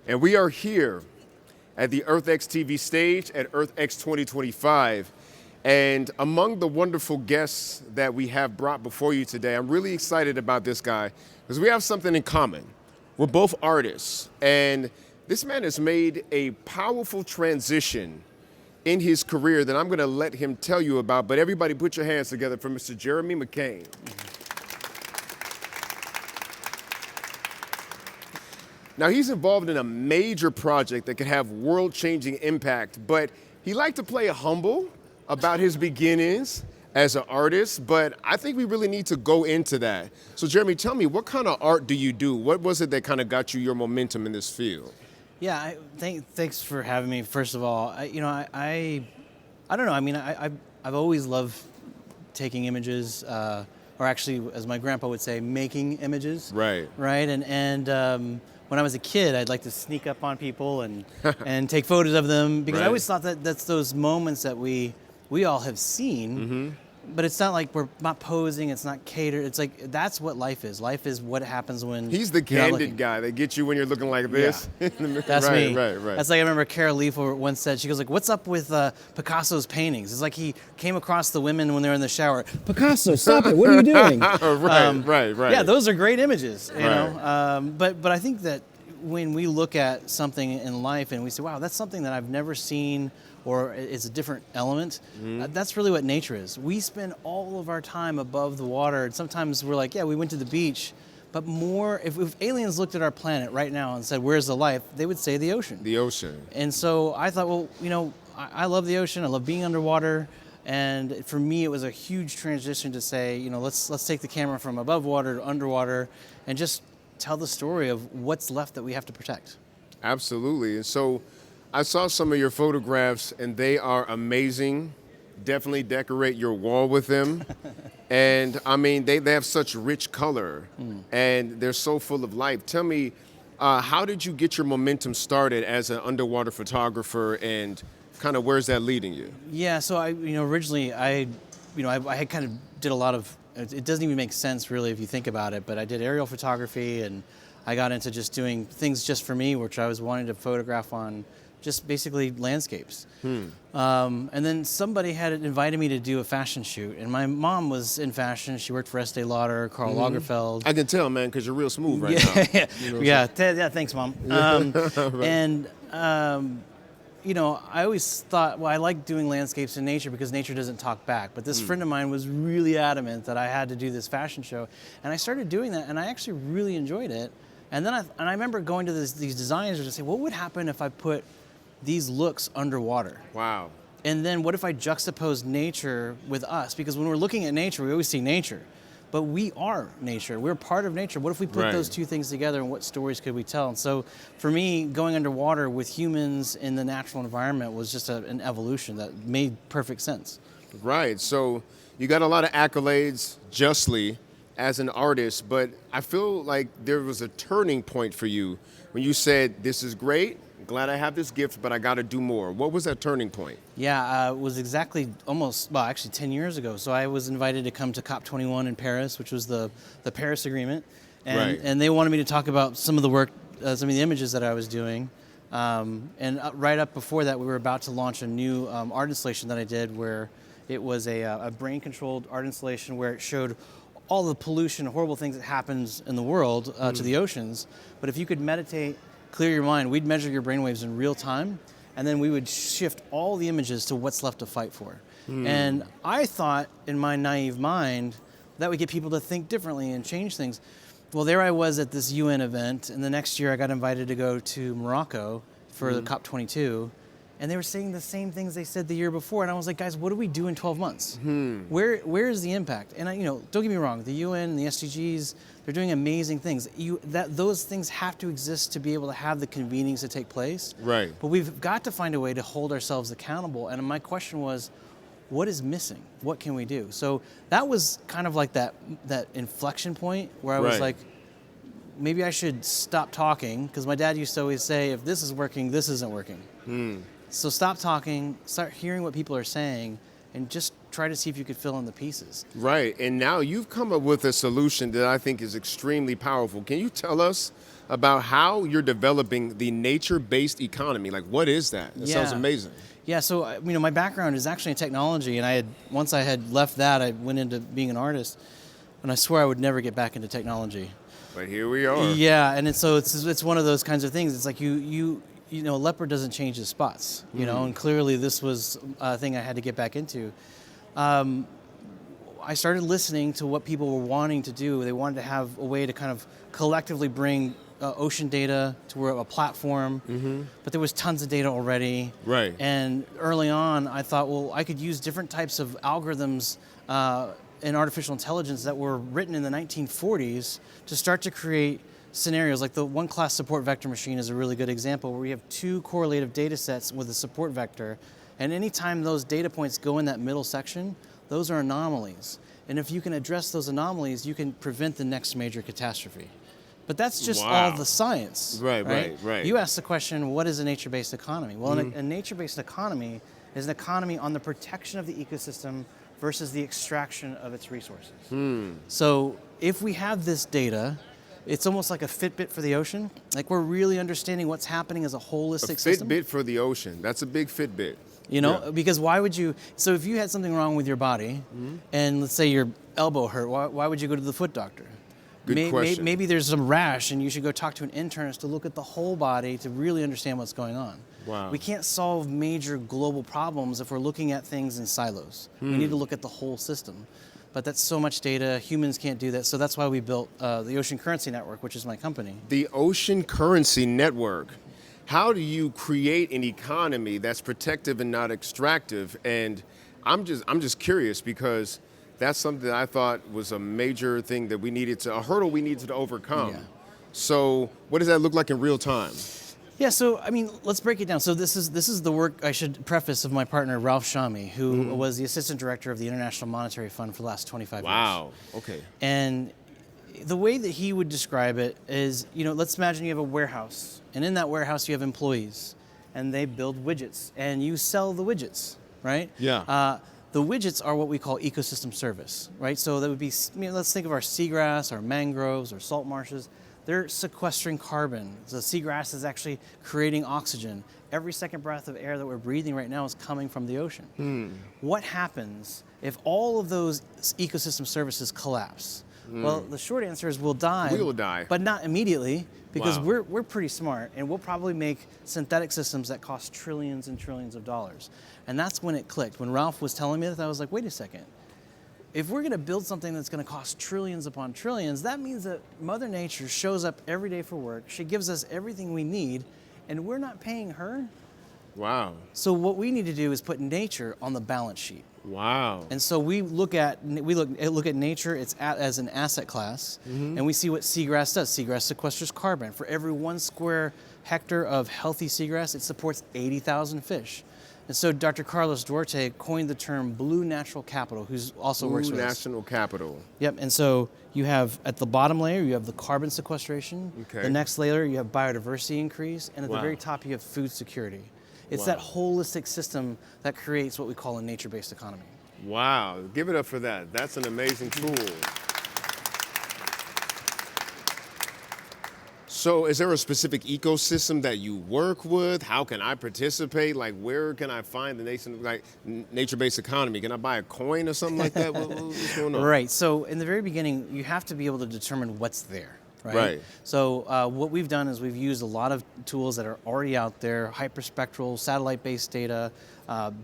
And we are here at the EarthX TV stage at EarthX 2025. And among the wonderful guests that we have brought before you today, I'm really excited about this guy because we have something in common. We're both artists, and this man has made a powerful transition in his career that I'm going to let him tell you about. But everybody put your hands together for Mr. Jeremy McKane. Now, he's involved in a major project that could have world-changing impact, but he liked to play humble about his beginnings as an artist, but I think we really need to go into that. So, Jeremy, tell me, what kind of art do you do? What was it that kind of got you your momentum in this field? Yeah, thanks for having me. First of all, I don't know. I mean, I've always loved taking images, or actually, as my grandpa would say, making images. Right. Right. And when I was a kid, I'd like to sneak up on people and take photos of them because I always thought that that's those moments that we all have seen. But it's not like we're not posing, it's not catered. It's like, that's what life is. Life is what happens when he's the candid guy that gets you when you're looking like this. Yeah. That's me. Right. That's like, I remember Carol Leaf once said, she goes like, what's up with Picasso's paintings? It's like he came across the women when they were in the shower. Picasso, stop it, what are you doing? Right. Yeah, those are great images, you know? But I think that when we look at something in life and we say, wow, that's something that I've never seen, or it's a different element, that's really what nature is. We spend all of our time above the water, and sometimes we're like, yeah, we went to the beach, but more, if aliens looked at our planet right now and said, where's the life, they would say the ocean. The ocean. And so I thought, well, you know, I love the ocean, I love being underwater, and for me it was a huge transition to say, you know, let's take the camera from above water to underwater and just tell the story of what's left that we have to protect. Absolutely. And so I saw some of your photographs and they are amazing. Definitely decorate your wall with them. And I mean, they have such rich color and they're so full of life. Tell me, how did you get your momentum started as an underwater photographer, and kind of where's that leading you? Yeah, so originally I had kind of did a lot of, it doesn't even make sense really if you think about it, but I did aerial photography and I got into just doing things just for me, which I was wanting to photograph on just basically landscapes. And then somebody had invited me to do a fashion shoot, and my mom was in fashion. She worked for Estee Lauder, Karl Lagerfeld. I can tell, man, because you're real smooth right now. Yeah, thanks, Mom. And I always thought, well, I like doing landscapes in nature because nature doesn't talk back. But this friend of mine was really adamant that I had to do this fashion show. And I started doing that, and I actually really enjoyed it. And then I remember going to these designers and say, what would happen if I put these looks underwater? Wow. And then what if I juxtapose nature with us? Because when we're looking at nature, we always see nature. But we are nature. We're part of nature. What if we put those two things together, and what stories could we tell? And so for me, going underwater with humans in the natural environment was just an evolution that made perfect sense. Right. So you got a lot of accolades, justly, as an artist, but I feel like there was a turning point for you when you said, this is great, glad I have this gift, but I got to do more. What was that turning point? Yeah, it was exactly actually 10 years ago. So I was invited to come to COP21 in Paris, which was the Paris Agreement. And they wanted me to talk about some of the work, some of the images that I was doing. And right up before that, we were about to launch a new art installation that I did, where it was a brain-controlled art installation where it showed all the pollution, horrible things that happens in the world to the oceans. But if you could meditate, clear your mind, we'd measure your brainwaves in real time, and then we would shift all the images to what's left to fight for. And I thought, in my naive mind, that would get people to think differently and change things. Well, there I was at this UN event, and the next year I got invited to go to Morocco for the COP22, and they were saying the same things they said the year before, and I was like, guys, what do we do in 12 months? Where is the impact? And don't get me wrong, the UN and the SDGs, they're doing amazing things. Those things have to exist to be able to have the convenings to take place. Right. But we've got to find a way to hold ourselves accountable. And my question was, what is missing? What can we do? So that was kind of like that inflection point where I was like, maybe I should stop talking, because my dad used to always say, if this is working, this isn't working. So stop talking, start hearing what people are saying, and just try to see if you could fill in the pieces. Right. And now you've come up with a solution that I think is extremely powerful. Can you tell us about how you're developing the nature-based economy? Like, what is that? That sounds amazing. Yeah, so my background is actually in technology, and once I had left that, I went into being an artist, and I swear I would never get back into technology. But here we are. Yeah, and it's one of those kinds of things. It's like a leopard doesn't change his spots, and clearly this was a thing I had to get back into. I started listening to what people were wanting to do. They wanted to have a way to kind of collectively bring ocean data to a platform, but there was tons of data already. Right. And early on, I thought, well, I could use different types of algorithms in artificial intelligence that were written in the 1940s to start to create scenarios. Like the one-class support vector machine is a really good example, where we have two correlative data sets with a support vector, and anytime those data points go in that middle section, those are anomalies. And if you can address those anomalies, you can prevent the next major catastrophe. But that's just all the science. Right. You asked the question, what is a nature-based economy? Well, a nature-based economy is an economy on the protection of the ecosystem versus the extraction of its resources. So if we have this data, it's almost like a Fitbit for the ocean. Like, we're really understanding what's happening as a holistic system. Fitbit for the ocean. That's a big Fitbit. Because why would you? So if you had something wrong with your body, and let's say your elbow hurt, why would you go to the foot doctor? Good question. Maybe there's some rash, and you should go talk to an internist to look at the whole body to really understand what's going on. Wow. We can't solve major global problems if we're looking at things in silos. We need to look at the whole system. But that's so much data, humans can't do that. So that's why we built the Ocean Currency Network, which is my company. The Ocean Currency Network. How do you create an economy that's protective and not extractive? And I'm just curious, because that's something that I thought was a major thing that a hurdle we needed to overcome. Yeah. So what does that look like in real time? Yeah, so let's break it down. So this is the work, I should preface, of my partner Ralph Shami, who was the assistant director of the International Monetary Fund for the last 25 years. Wow. Okay. And the way that he would describe it is, let's imagine you have a warehouse, and in that warehouse you have employees, and they build widgets, and you sell the widgets, right? Yeah. The widgets are what we call ecosystem service, right? So that would be, let's think of our seagrass, our mangroves, our salt marshes. They're sequestering carbon. The seagrass is actually creating oxygen. Every second breath of air that we're breathing right now is coming from the ocean. What happens if all of those ecosystem services collapse? Well, the short answer is we'll die. We will die. But not immediately, because Wow. we're pretty smart, and we'll probably make synthetic systems that cost trillions and trillions of dollars. And that's when it clicked. When Ralph was telling me that, I was like, wait a second. If we're going to build something that's going to cost trillions upon trillions, that means that Mother Nature shows up every day for work. She gives us everything we need, and we're not paying her. Wow. So what we need to do is put nature on the balance sheet. Wow. And so we look at nature as an asset class, and we see what seagrass does. Seagrass sequesters carbon. For every 1 square hectare of healthy seagrass, it supports 80,000 fish. And so Dr. Carlos Duarte coined the term blue natural capital, who's also works with us. Blue national capital. Yep, and so you have, at the bottom layer, you have the carbon sequestration. Okay. The next layer, you have biodiversity increase. And at the Wow. very top, you have food security. It's Wow. that holistic system that creates what we call a nature-based economy. Wow. Give it up for that. That's an amazing tool. So is there a specific ecosystem that you work with? How can I participate? Like, where can I find the nature-based economy? Can I buy a coin or something like that? What's going on? Right. So in the very beginning, you have to be able to determine what's there. Right. So what we've done is we've used a lot of tools that are already out there, hyperspectral, satellite-based data,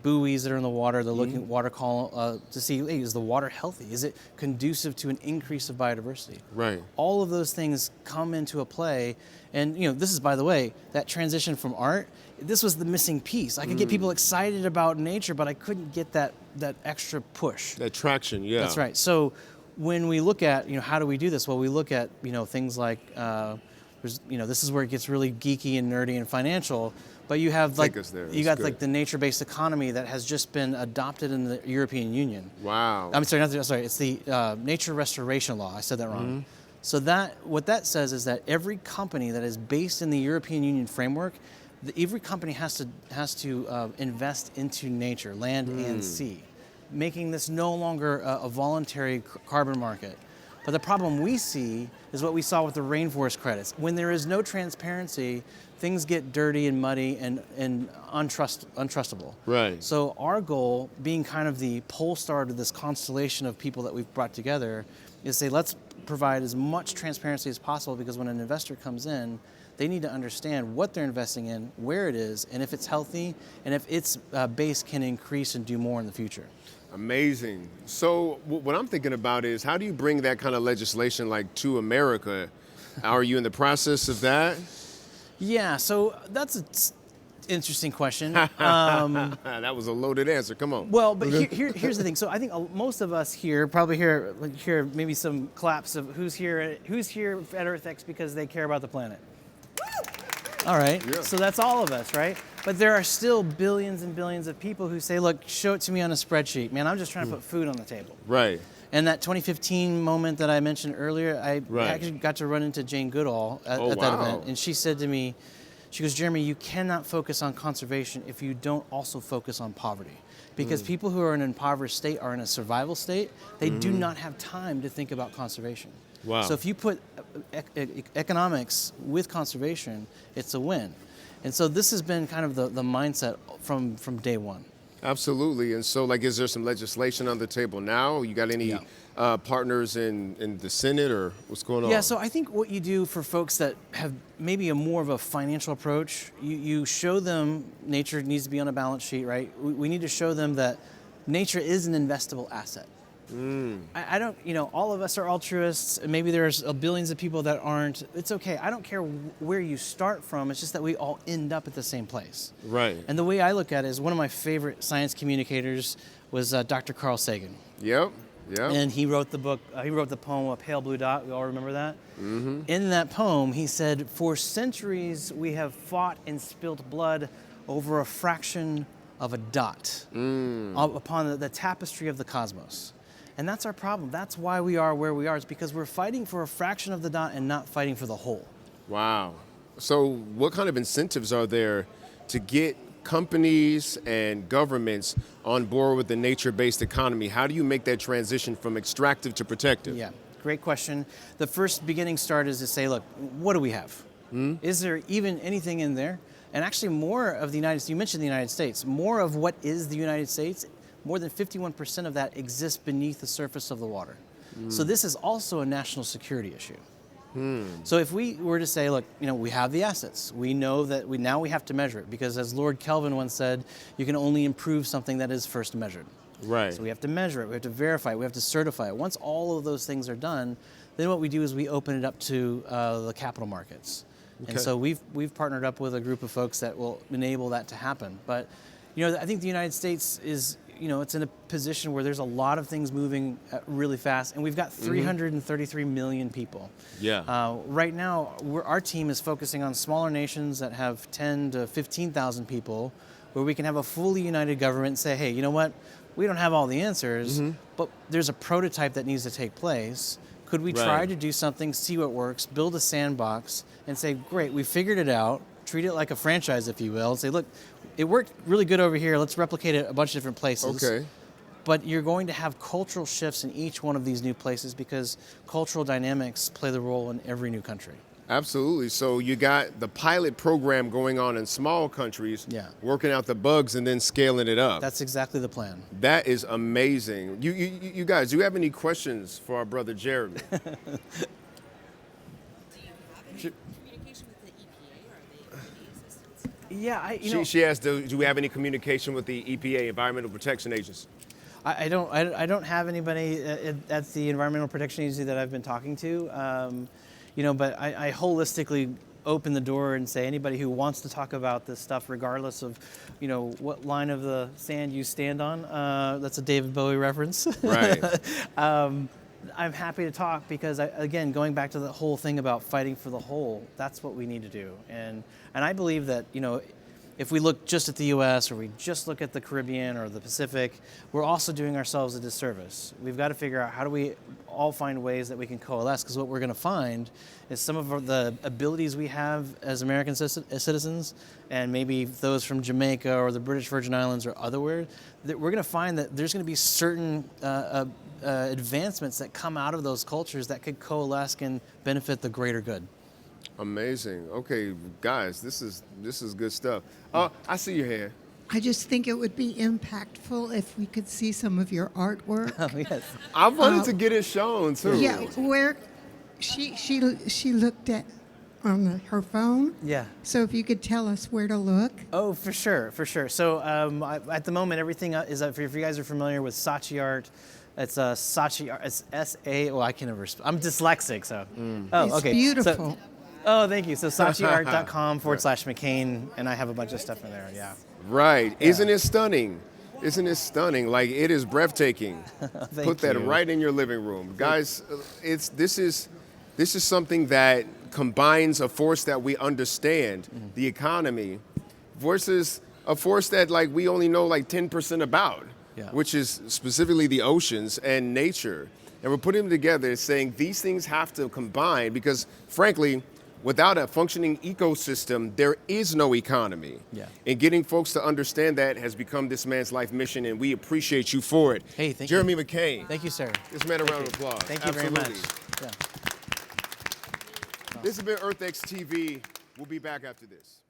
buoys that are in the water. They're looking at water column to see, hey, is the water healthy? Is it conducive to an increase of biodiversity? Right. All of those things come into a play. And this is, by the way, that transition from art, this was the missing piece. I could get people excited about nature, but I couldn't get that extra push. That traction, yeah. That's right. So when we look at, how do we do this? Well, we look at, things like, this is where it gets really geeky and nerdy and financial, but you have Take us there. you That's got good. like the nature-based economy that has just been adopted in the European Union. Wow. I'm sorry, it's the Nature Restoration Law. I said that wrong. So what that says is that every company that is based in the European Union framework, every company has to invest into nature, land and sea. making this no longer a voluntary carbon market. But the problem we see is what we saw with the rainforest credits. When there is no transparency, things get dirty and muddy and untrustable. Right. So our goal, being kind of the pole star to this constellation of people that we've brought together, is say let's provide as much transparency as possible, because when an investor comes in, they need to understand what they're investing in, where it is, and if it's healthy, and if its base can increase and do more in the future. Amazing. So what I'm thinking about is, how do you bring that kind of legislation like to America? Are you in the process of that? Yeah, so that's an interesting question. That was a loaded answer. Come on. Well, but here's the thing. So I think most of us here probably hear maybe some claps of who's here at EarthX because they care about the planet. All right, yeah. So that's all of us, right? But there are still billions and billions of people who say, look, show it to me on a spreadsheet. Man, I'm just trying to put food on the table. Right. And that 2015 moment that I mentioned earlier, I Right. actually got to run into Jane Goodall at Oh, that wow. event. And she said to me, she goes, Jeremy, you cannot focus on conservation if you don't also focus on poverty. Because people who are in an impoverished state are in a survival state. They do not have time to think about conservation. Wow. So if you put economics with conservation, it's a win. And so this has been kind of the mindset from day one. Absolutely. And so, like, is there some legislation on the table now? You got any partners in the Senate, or what's going on? Yeah, so I think what you do for folks that have maybe a more of a financial approach, you show them nature needs to be on a balance sheet, right? We need to show them that nature is an investable asset. I don't, all of us are altruists, and maybe there's billions of people that aren't. It's okay. I don't care where you start from. It's just that we all end up at the same place. Right. And the way I look at it is, one of my favorite science communicators was Dr. Carl Sagan. Yep. Yep. And he wrote the book, he wrote the poem, A Pale Blue Dot. We all remember that? Mm-hmm. In that poem, he said, for centuries we have fought and spilt blood over a fraction of a dot upon the tapestry of the cosmos. And that's our problem. That's why we are where we are. It's because we're fighting for a fraction of the dot and not fighting for the whole. Wow. So what kind of incentives are there to get companies and governments on board with the nature-based economy? How do you make that transition from extractive to protective? Yeah, great question. The first beginning start is to say, look, what do we have? Is there even anything in there? And actually more of the United States, you mentioned the United States, more of what is the United States, more than 51% of that exists beneath the surface of the water. So this is also a national security issue. So if we were to say, look, we have the assets. We know that now we have to measure it, because as Lord Kelvin once said, you can only improve something that is first measured. Right. So we have to measure it, we have to verify it, we have to certify it. Once all of those things are done, then what we do is we open it up to the capital markets. Okay. And so we've partnered up with a group of folks that will enable that to happen. But I think the United States is, it's in a position where there's a lot of things moving really fast, and we've got 333 million people. Yeah. Right now, our team is focusing on smaller nations that have 10 to 15,000 people, where we can have a fully united government and say, hey, you know what? We don't have all the answers, but there's a prototype that needs to take place. Could we try to do something, see what works, build a sandbox, and say, great, we figured it out, treat it like a franchise, if you will, and say, look, it worked really good over here, let's replicate it a bunch of different places. Okay. But you're going to have cultural shifts in each one of these new places, because cultural dynamics play the role in every new country. Absolutely. So you got the pilot program going on in small countries, working out the bugs and then scaling it up. That's exactly the plan. That is amazing. You guys, do you have any questions for our brother Jeremy? Do you have any communication with the EPA, or are they any assistance? Yeah, She asked, do we have any communication with the EPA, Environmental Protection Agency? I don't have anybody at the Environmental Protection Agency that I've been talking to. But I holistically open the door and say, anybody who wants to talk about this stuff, regardless of, what line of the sand you stand on, that's a David Bowie reference. Right. I'm happy to talk, because, again, going back to the whole thing about fighting for the whole, that's what we need to do. And I believe that, if we look just at the U.S. or we just look at the Caribbean or the Pacific, we're also doing ourselves a disservice. We've got to figure out how do we all find ways that we can coalesce, because what we're going to find is some of the abilities we have as American citizens, and maybe those from Jamaica or the British Virgin Islands or otherwhere, that we're going to find that there's going to be certain advancements that come out of those cultures that could coalesce and benefit the greater good. Amazing. Okay, guys, this is good stuff. I see your hand. I just think it would be impactful if we could see some of your artwork. Oh, yes. I wanted to get it shown too. Yeah, where she looked at on her phone. Yeah. So if you could tell us where to look. Oh, for sure, for sure. So at the moment, everything is up. If you guys are familiar with Saatchi art, it's Saatchi art. It's S-A. Oh, I can never. I'm dyslexic, so. Oh, It's okay. beautiful. Oh, thank you. So SaatchiArt.com/McKane, and I have a bunch of stuff in there. Yeah. Right. Yeah. Isn't it stunning? Isn't it stunning? Like, it is breathtaking. Thank Put that you. right in your living room. Guys, this is something that combines a force that we understand, the economy, versus a force that like we only know like 10% about, which is specifically the oceans and nature. And we're putting them together saying these things have to combine because, frankly, without a functioning ecosystem, there is no economy. Yeah. And getting folks to understand that has become this man's life mission, and we appreciate you for it. Hey, thank Jeremy you. McKane. Thank you, sir. This man a round of applause. Thank you very much. Absolutely. Yeah. This has been EarthX TV. We'll be back after this.